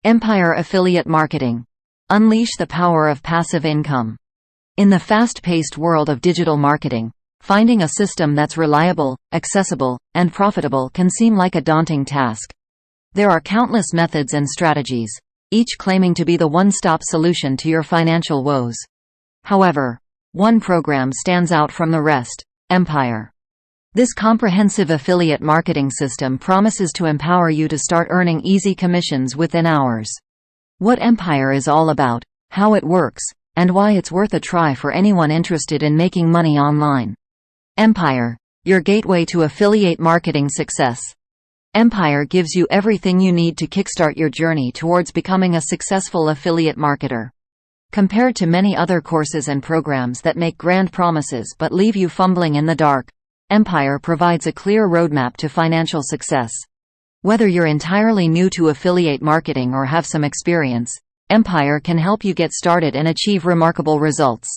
Empire Affiliate Marketing. Unleash the power of passive income. In the fast-paced world of digital marketing, finding a system that's reliable, accessible, and profitable can seem like a daunting task. There are countless methods and strategies, each claiming to be the one-stop solution to your financial woes. However, one program stands out from the rest: Empire. This comprehensive affiliate marketing system promises to empower you to start earning easy commissions within hours. What Empire is all about, how it works, and why it's worth a try for anyone interested in making money online. Empire, your gateway to affiliate marketing success. Empire gives you everything you need to kickstart your journey towards becoming a successful affiliate marketer. Compared to many other courses and programs that make grand promises but leave you fumbling in the dark, Empire provides a clear roadmap to financial success. Whether you're entirely new to affiliate marketing or have some experience, Empire can help you get started and achieve remarkable results.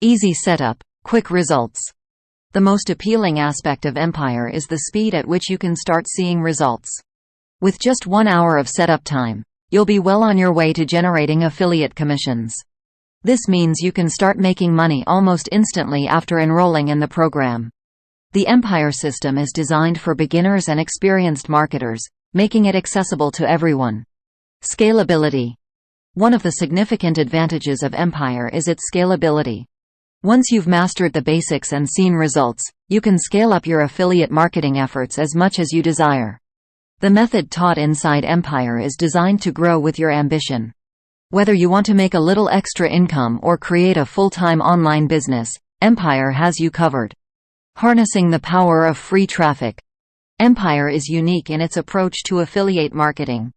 Easy setup, quick results. The most appealing aspect of Empire is the speed at which you can start seeing results. With just 1 hour of setup time, you'll be well on your way to generating affiliate commissions. This means you can start making money almost instantly after enrolling in the program. The Empire system is designed for beginners and experienced marketers, making it accessible to everyone. Scalability. One of the significant advantages of Empire is its scalability. Once you've mastered the basics and seen results, you can scale up your affiliate marketing efforts as much as you desire. The method taught inside Empire is designed to grow with your ambition. Whether you want to make a little extra income or create a full-time online business, Empire has you covered. Harnessing the power of free traffic. Empire is unique in its approach to affiliate marketing.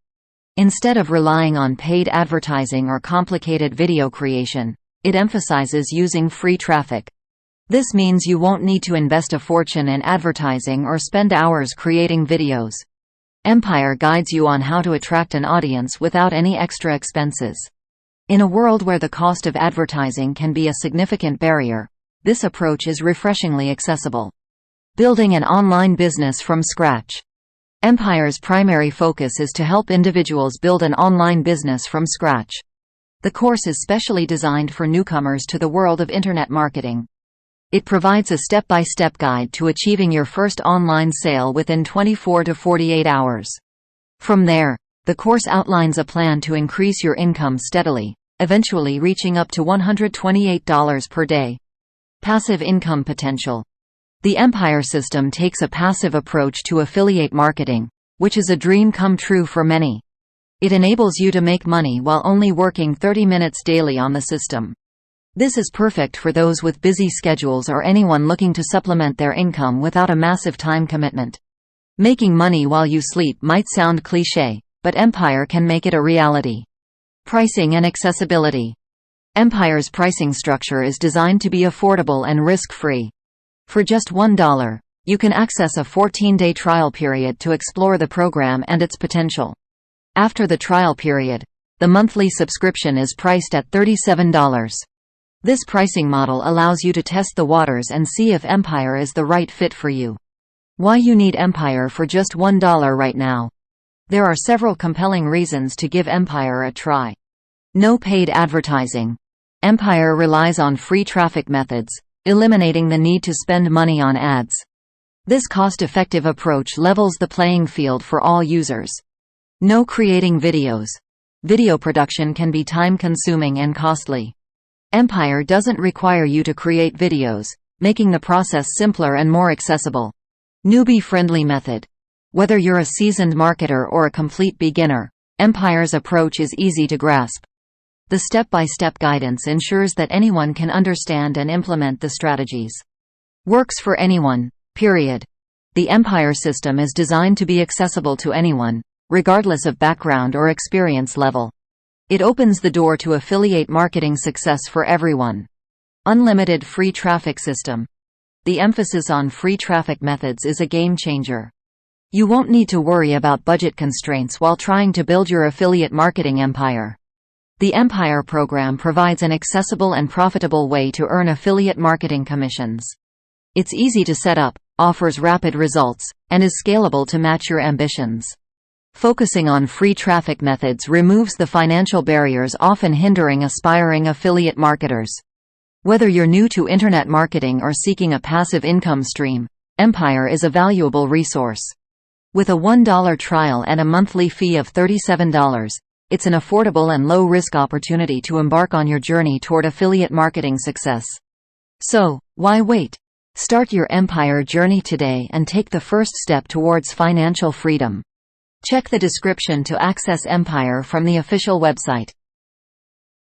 Instead of relying on paid advertising or complicated video creation, it emphasizes using free traffic. This means you won't need to invest a fortune in advertising or spend hours creating videos. Empire guides you on how to attract an audience without any extra expenses. In a world where the cost of advertising can be a significant barrier, this approach is refreshingly accessible. Building an online business from scratch. Empire's primary focus is to help individuals build an online business from scratch. The course is specially designed for newcomers to the world of internet marketing. It provides a step-by-step guide to achieving your first online sale within 24 to 48 hours. From there, the course outlines a plan to increase your income steadily, eventually reaching up to $128 per day. Passive income potential. The Empire system takes a passive approach to affiliate marketing, which is a dream come true for many. It enables you to make money while only working 30 minutes daily on the system. This is perfect for those with busy schedules or anyone looking to supplement their income without a massive time commitment. Making money while you sleep might sound cliché, but Empire can make it a reality. Pricing and accessibility. Empire's pricing structure is designed to be affordable and risk-free. For just $1, you can access a 14-day trial period to explore the program and its potential. After the trial period, the monthly subscription is priced at $37. This pricing model allows you to test the waters and see if Empire is the right fit for you. Why you need Empire for just $1 right now? There are several compelling reasons to give Empire a try. No paid advertising. Empire relies on free traffic methods, eliminating the need to spend money on ads. This cost-effective approach levels the playing field for all users. No creating videos. Video production can be time-consuming and costly. Empire doesn't require you to create videos, making the process simpler and more accessible. Newbie-friendly method. Whether you're a seasoned marketer or a complete beginner, Empire's approach is easy to grasp. The step-by-step guidance ensures that anyone can understand and implement the strategies. Works for anyone, period. The Empire system is designed to be accessible to anyone, regardless of background or experience level. It opens the door to affiliate marketing success for everyone. Unlimited free traffic system. The emphasis on free traffic methods is a game changer. You won't need to worry about budget constraints while trying to build your affiliate marketing empire. The Empire program provides an accessible and profitable way to earn affiliate marketing commissions. It's easy to set up, offers rapid results, and is scalable to match your ambitions. Focusing on free traffic methods removes the financial barriers often hindering aspiring affiliate marketers. Whether you're new to internet marketing or seeking a passive income stream, Empire is a valuable resource. With a $1 trial and a monthly fee of $37, it's an affordable and low-risk opportunity to embark on your journey toward affiliate marketing success. So, why wait? Start your Empire journey today and take the first step towards financial freedom. Check the description to access Empire from the official website.